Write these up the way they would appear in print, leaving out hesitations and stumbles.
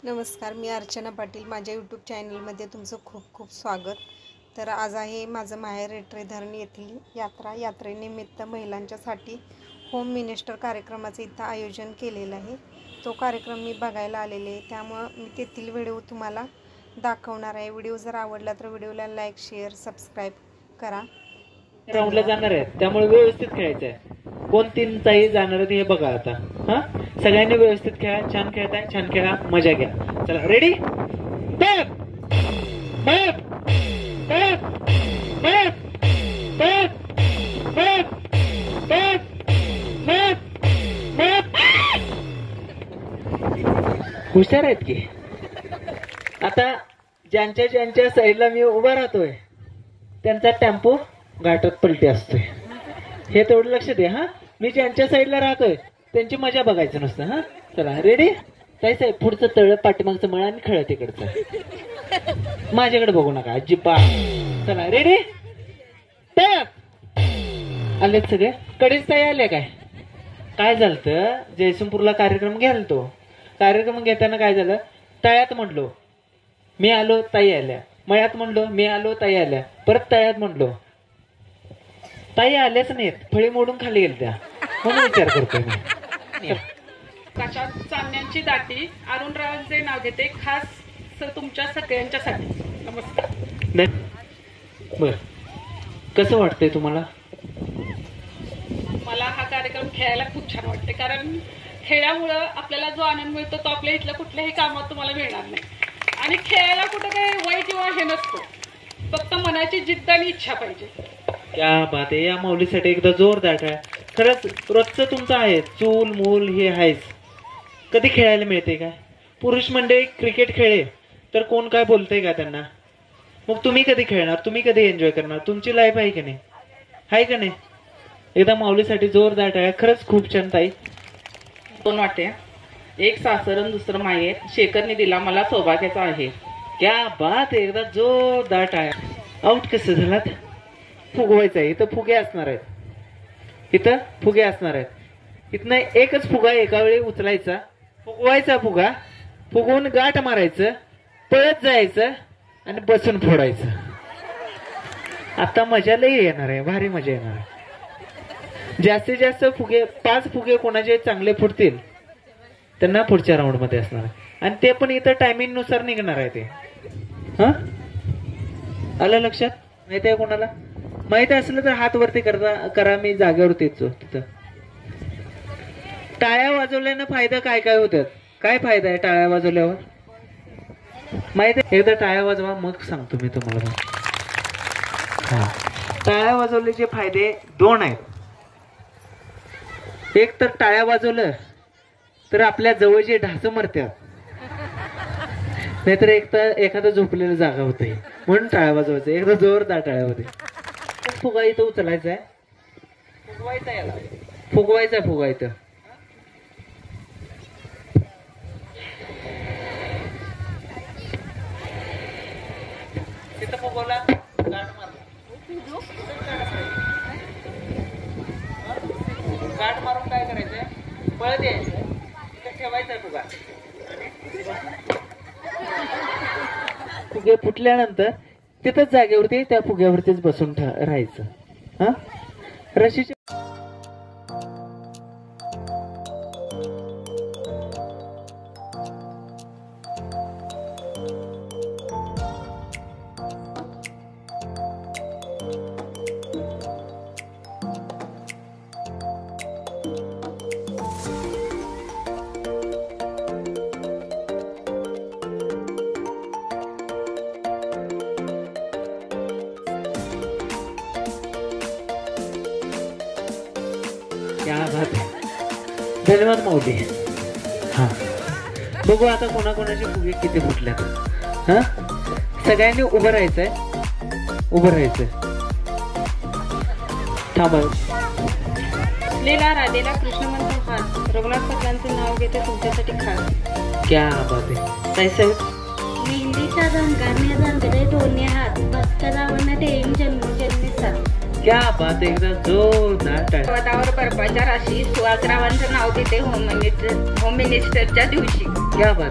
नमस्कार, मी अर्चना पाटील. माझ्या यूट्यूब चॅनलमध्ये तुमचं खूप खूप स्वागत. तर आज आहे माझं माहेर रेटरे धरण येथील यात्रेनिमित्त महिलांच्यासाठी होम मिनिस्टर कार्यक्रमाचं इथं आयोजन केलेलं आहे. तो कार्यक्रम मी बघायला आलेले आहे, त्यामुळं मी तेथील व्हिडिओ तुम्हाला दाखवणार आहे. व्हिडिओ जर आवडला तर व्हिडिओला लाईक, शेअर, सबस्क्राईब करा. राऊंडला जाणार आहे, त्यामुळे व्यवस्थित खेळायचं आहे. कोण तीन ताई जाणार आहे हे बघा आता. हा, सगळ्यांनी व्यवस्थित खेळा. छान खेळताय, छान खेळा, मजा घ्या. चला, रेडी? हुशार आहेत की. आता ज्यांच्या साईडला मी उभा राहतोय त्यांचा टेम्पो घाटात पलटी असतोय, हे तेवढं लक्ष दे. हा, मी ज्यांच्या साईडला राहतोय त्यांची मजा बघायचं नसतं. हा, चला, रेडी? काय साहेब, पुढचं तळ, पाठीमागचं मळ आणि खळ तिकडचं. माझ्याकडे बघू नका अजिबात. चला, रेडी? आले सगळे? कडेच ताई आले काय? काय झालं, जयसिंगपूरला कार्यक्रम घ्याल, तो कार्यक्रम घेताना काय झालं, तळ्यात म्हणलो मी आलो, ताई आल्या. मळ्यात म्हणलो मी आलो, ताई आल्या. परत तळ्यात म्हणलो, ताई आल्याच नाहीत, फळी मोडून खाली गेल त्या, म्हणून विचार करतोय मी. कशात चांदण्यांची दाटी अरुणरावांचे नाव घेते, खास तुमच्या सगळ्यांच्यासाठी. नमस्कार. बर, कसं वाटतंय तुम्हाला? मला हा कार्यक्रम खेळायला खूप छान वाटते, कारण खेळामुळं आपल्याला जो आनंद मिळतो तो आपल्या इथल्या कुठल्याही कामात तुम्हाला मिळणार नाही. आणि खेळायला कुठं काही वय किंवा हे नसतो, फक्त मनाची जिद्द आणि इच्छा पाहिजे. क्या बात आहे. या माऊलीसाठी एकदा जोरदार आहे. खरंच रोजचं तुमचं आहे, चूल मूल हे आहेच. कधी खेळायला मिळते का? पुरुष मंडळी क्रिकेट खेळे तर कोण काय बोलतंय का त्यांना? मग तुम्ही कधी खेळणार? तुम्ही कधी एन्जॉय करणार? तुमची लाईफ आहे की नाही? आहे का नाही? एकदा माऊलीसाठी जोरदार आहे. खरंच खूप छान ताई. दोन वाटे, एक सासर दुसरं माहेर, शेखरने दिला मला सौभाग्याचा आहे. क्या बात आहे. एकदा जोरदार आहे. आउट कसं झालात? फुगवायचं आहे. इथं फुगे असणार आहेत, इथं फुगे असणार आहेत. इथनं एकच फुगा एका वेळी उचलायचा, फुगवायचा फुगा, फुगवून गाठ मारायचं, पळत जायचं आणि बसून फोडायचं. आता मजा लई येणार आहे, भारी मजा येणार आहे. जास्तीत जास्त फुगे, 5 फुगे कोणाचे चांगले फुटतील त्यांना पुढच्या राऊंड मध्ये असणार आहे. आणि ते पण इथं टायमिंग नुसार निघणार आहे ते. हा, आलं लक्षात? माहिती आहे कोणाला? माहिती असलं तर हात वरती करा. मी जागेवरती येतो. तिथं टाळ्या वाजवल्यानं फायदा काय काय होतात? काय फायदा आहे टाळ्या वाजवल्यावर? माहिती आहे? एकदा टाळ्या वाजवा, मग सांगतो मी तुम्हाला. हा, टाळ्या वाजवल्याचे फायदे 2 आहेत. एक तर टाळ्या वाजवलं तर आपल्या जवळचे ढासं मरतात, नाहीतर एखादं झोपलेलं जागा होते, म्हणून टाळ्या वाजवायचं. एकदा जोरदार टाळ्या होते. फुगा इथं उचलायचा आहे, फुगवायचा, याला फुगवायचा फुगा इथं. तिथं फुगवला, गाठ मारून काय करायचंय, पळत यायचं, तिथं ठेवायचा फुगा. फुगे फुटल्यानंतर तिथंच जागेवरती त्या फुग्यावरतीच बसून राहायचं. हा, रशीच्या धन्यवाद माऊली. हा, बघू आता कोणाकोणाचे फुगे किती फुटल्यात. हा, सगळ्यांनी उभं राहायचंय, उभं राहायचंय. थांबा. लीला राधेला कृष्णमंत्र हात, रघुनाथ सगळ्यांचं नाव घेते तुमच्यासाठी खास. क्या बात आहे. काय साहेब? मेहंदीचा रंगाने रंगले दोन्ही हात, भक्तरावांना देईन जन्मोजन्मी साथ. क्या बात, एकदा जोरदार टाळ्या. पर्वतावर बर्फाच्या राशी, सुहासरावांचं नाव घेते होम मिनिस्टरच्या दिवशी. क्या बात.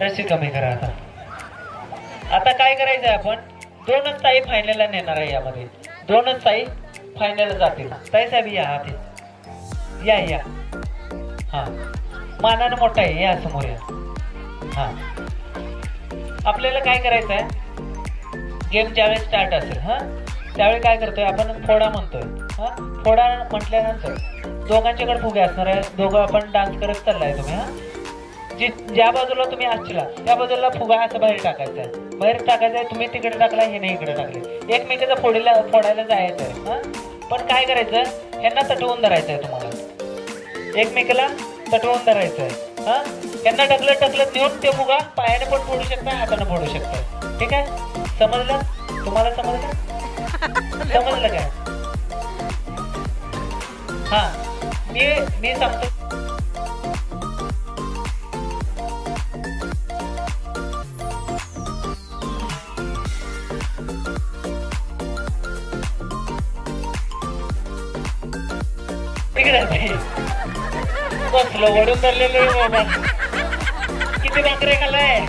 रस्सी कमी करा. आता काय करायचंय, आपण 2च ताई फायनलला नेणार आहे. यामध्ये 2च ताई फायनलला जातील. ताई साहेब या आधी, या. हा, मानानं मोठा आहे, या समोर या. हा, आपल्याला काय करायचंय, गेम ज्यावेळेस स्टार्ट असेल त्यावेळी काय करतोय आपण, फोडा म्हणतोय. फोडा म्हटल्यानंतर दोघांच्याकडे फुगे असणार आहे. दोघं आपण डान्स करत चाललाय. तुम्ही ज्या बाजूला तुम्ही असला त्या बाजूला फुगा असं बाहेर टाकायचा आहे. बाहेर टाकायचा आहे. तुम्ही तिकडे टाकला, हे नाही इकडे टाकले. एकमेकाचा फोडायला जायचं आहे. पण काय करायचं, ह्यांना तटवून धरायचं आहे. तुम्हाला एकमेकाला तटवून धरायचं आहे. यांना टकलं नेऊन ते फुगा पायाने पण फोडू शकता, हाताने फोडू शकता. ठीक आहे, समजलं तुम्हाला? समजलं काय? हा, मी सांगतो. तिकडे बसलो वडून धरलेलो बाबा. किती भाकरे खाल्लाय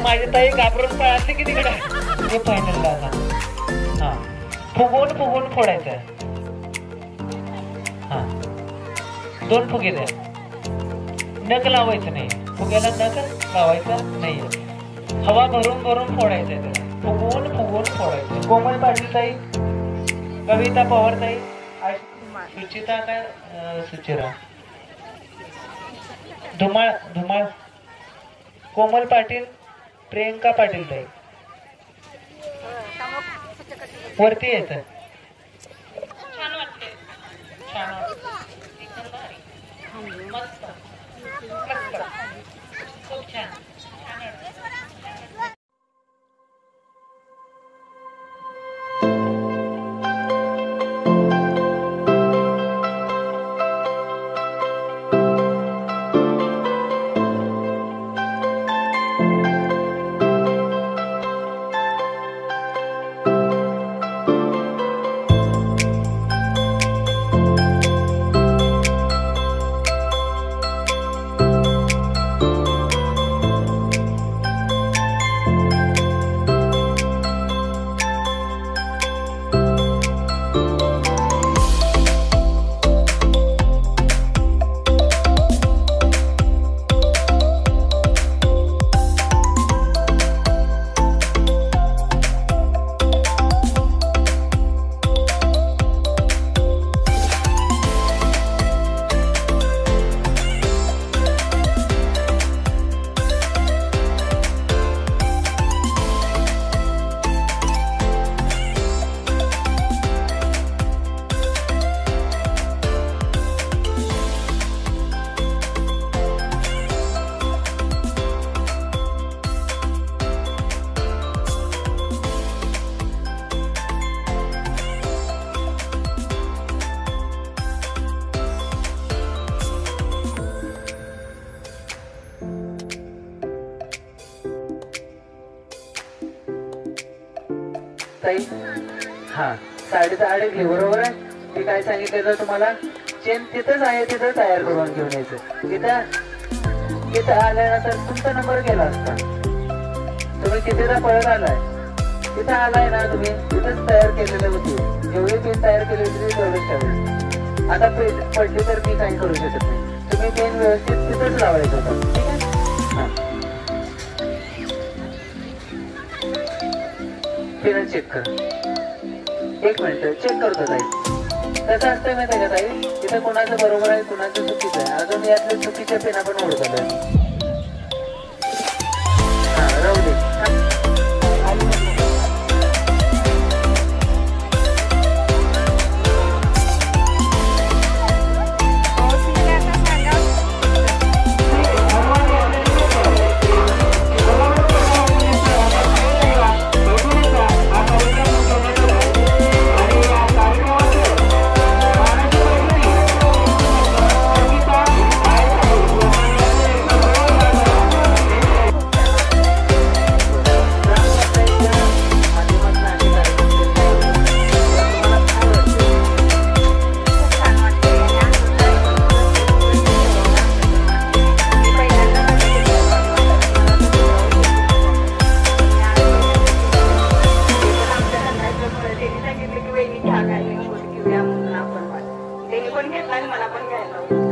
माझी ताई, घाबरून पळाली की तिकडे. हे फायनलला आता. हा, फुगवून फोडायचं. हा, 2 फुगे द्या. नख लावायचं नाही, फुग्याला नख लावायचं नाही. हवा भरून फोडायचंय त्याला. फुगवून फोडायचं. कोमल पाटील ताई, कविता पवार ताई, सुचिता काय सुचिरा, धुमाळ, कोमल पाटील, प्रियंका पाटील ताई वरती यायचं. छान वाटते. मस्त खूप छान. ताई, हा, साडीचा अडकली बरोबर आहे. मी काय सांगितलं तुम्हाला, चेन तिथंच आहे, तिथं तयार करून घेऊन यायचं. तिथं आल्यानंतर तुमचा नंबर गेला असता. तुम्ही तिथेचा पळत आलाय, तिथं आलाय ना तुम्ही, तिथंच तयार केलेलं होती. जेवढी पेन तयार केली होती तेवढंच ठेवायचं. आता पडली तर मी काही करू शकत नाही. तुम्ही पेन व्यवस्थित तिथंच लावायचं होतं. ठीक आहे. पेन चेक कर. 1 मिनिट चेक करतो ताई. कसं असतं माहिती आहे का ताई, तिथं कोणाचं बरोबर आहे, कोणाचं चुकीचं आहे. अजून यातल्या चुकीच्या पेना पण ओळखत. हा, राहू दे. पण घेतला आणि मला पण घ्यायला लावलं.